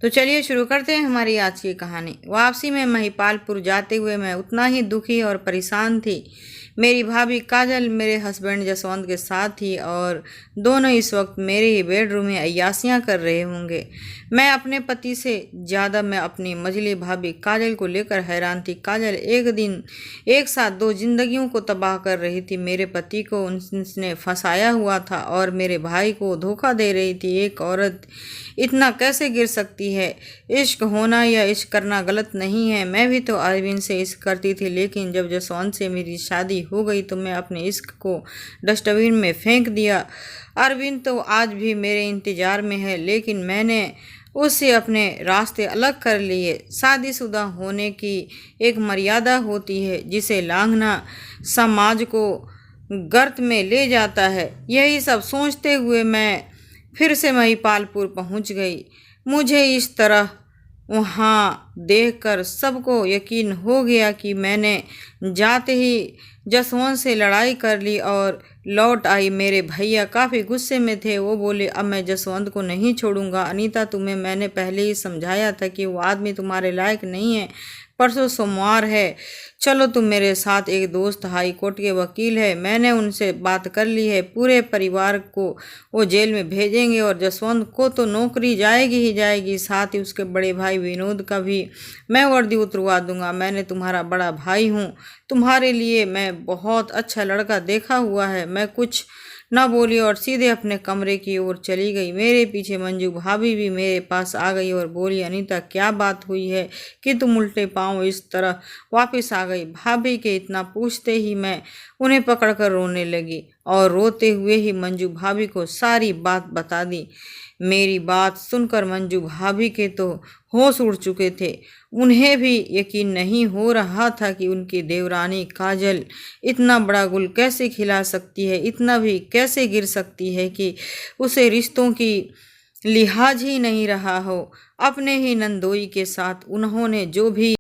तो चलिए शुरू करते हैं हमारी आज की कहानी। वापसी में महिपालपुर जाते हुए मैं उतना ही दुखी और परेशान थी। मेरी भाभी काजल मेरे हस्बैंड जसवंत के साथ थी और दोनों इस वक्त मेरे ही बेडरूम में अय्यासियाँ कर रहे होंगे। मैं अपने पति से ज़्यादा मैं अपनी मझली भाभी काजल को लेकर हैरान थी। काजल एक दिन एक साथ दो जिंदगियों को तबाह कर रही थी। मेरे पति को उसने फंसाया हुआ था और मेरे भाई को धोखा दे रही थी। एक औरत इतना कैसे गिर सकती है? इश्क होना या इश्क करना गलत नहीं है। मैं भी तो अरविंद से इश्क करती थी, लेकिन जब जसवंत से मेरी शादी हो गई तो मैं अपने इश्क को डस्टबिन में फेंक दिया। अरविंद तो आज भी मेरे इंतज़ार में है, लेकिन मैंने उससे अपने रास्ते अलग कर लिए। शादीशुदा होने की एक मर्यादा होती है जिसे लांघना समाज को गर्त में ले जाता है। यही सब सोचते हुए मैं फिर से महिपालपुर पहुंच गई। मुझे इस तरह वहाँ देखकर सबको यकीन हो गया कि मैंने जाते ही जसवंत से लड़ाई कर ली और लौट आई। मेरे भैया काफ़ी गुस्से में थे। वो बोले, अब मैं जसवंत को नहीं छोड़ूंगा। अनीता, तुम्हें मैंने पहले ही समझाया था कि वो आदमी तुम्हारे लायक नहीं है। परसों सोमवार है, चलो तुम मेरे साथ। एक दोस्त हाई कोर्ट के वकील है, मैंने उनसे बात कर ली है। पूरे परिवार को वो जेल में भेजेंगे और जसवंत को तो नौकरी जाएगी ही जाएगी, साथ ही उसके बड़े भाई विनोद का भी मैं वर्दी उतरवा दूंगा। मैंने तुम्हारा बड़ा भाई हूँ, तुम्हारे लिए मैं बहुत अच्छा लड़का देखा हुआ है। मैं कुछ न बोली और सीधे अपने कमरे की ओर चली गई। मेरे पीछे मंजू भाभी भी मेरे पास आ गई और बोली, अनीता क्या बात हुई है कि तुम उल्टे पांव इस तरह वापस आ गई? भाभी के इतना पूछते ही मैं उन्हें पकड़कर रोने लगी और रोते हुए ही मंजू भाभी को सारी बात बता दी। मेरी बात सुनकर मंजू भाभी के तो होश उड़ चुके थे। उन्हें भी यकीन नहीं हो रहा था कि उनकी देवरानी काजल इतना बड़ा गुल कैसे खिला सकती है, इतना भी कैसे गिर सकती है कि उसे रिश्तों की लिहाज ही नहीं रहा हो। अपने ही नंदोई के साथ उन्होंने जो भी